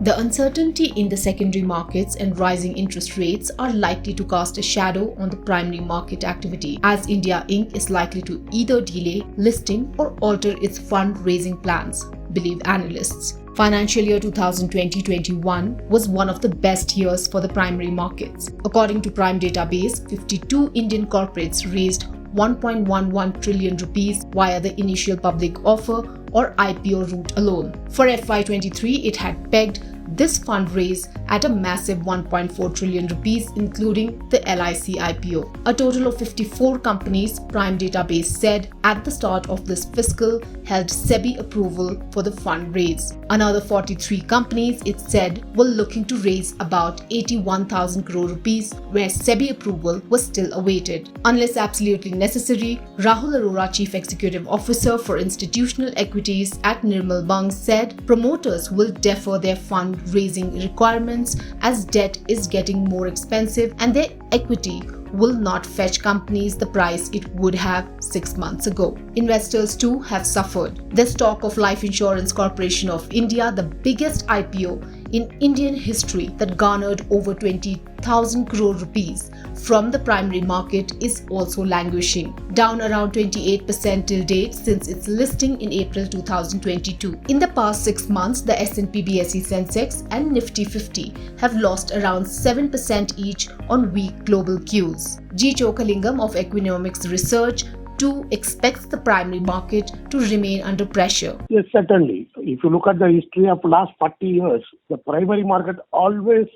The uncertainty in the secondary markets and rising interest rates are likely to cast a shadow on the primary market activity, as India Inc. is likely to either delay listing or alter its fund-raising plans, believe analysts. Financial year 2020-21 was one of the best years for the primary markets. According to Prime Database, 52 Indian corporates raised 1.11 trillion rupees via the initial public offer or IPO route alone. For FY23, it had pegged this fundraise at a massive 1.4 trillion rupees, including the LIC IPO. A total of 54 companies, Prime Database said, at the start of this fiscal held SEBI approval for the fundraise. Another 43 companies, it said, were looking to raise about 81,000 crore rupees, where SEBI approval was still awaited. Unless absolutely necessary, Rahul Arora, Chief Executive Officer for Institutional Equities at Nirmal Bang, said promoters will defer their fund-raising requirements as debt is getting more expensive and their equity will not fetch companies the price it would have 6 months ago. Investors too have suffered. The stock of Life Insurance Corporation of India, the biggest IPO in Indian history that garnered over 20,000 crore rupees from the primary market, is also languishing, down around 28% till date since its listing in April 2022. In the past 6 months, the S&P BSE Sensex and Nifty 50 have lost around 7% each on weak global cues. G. Chokalingam of Economics Research too expects the primary market to remain under pressure. Yes, certainly. If you look at the history of last 40 years, the primary market always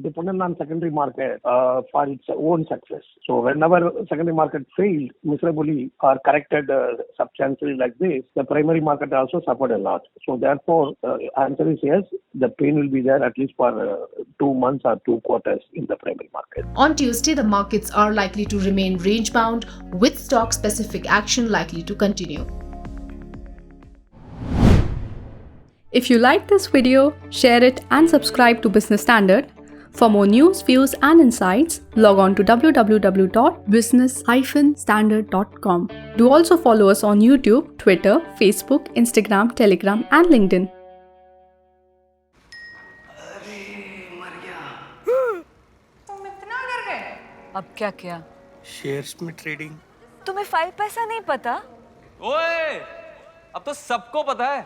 dependent on secondary market for its own success. So whenever secondary market failed miserably or corrected substantially like this, the primary market also suffered a lot. So therefore, answer is yes, the pain will be there at least for 2 months or 2 quarters in the primary market. On Tuesday, the markets are likely to remain range-bound, with stock-specific action likely to continue. If you like this video, share it and subscribe to Business Standard. For more news, views and insights, log on to www.business-standard.com. Do also follow us on YouTube, Twitter, Facebook, Instagram, Telegram and LinkedIn. तुम इतना डर गए? अब क्या किया? Shares में trading. तुम्हें 5 पैसा नहीं पता? ओए, अब तो सबको पता है।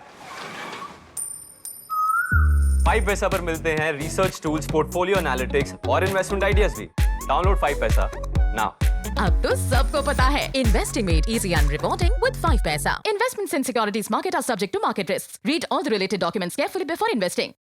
5 पैसा पर मिलते हैं रिसर्च टूल्स, पोर्टफोलियो एनालिटिक्स और इन्वेस्टमेंट आइडियाज भी। डाउनलोड 5 पैसा नाउ। अब तो सबको पता है, investing made easy and rewarding with 5 paisa. Investments in securities market are subject to market risks. Read all the related documents carefully before investing.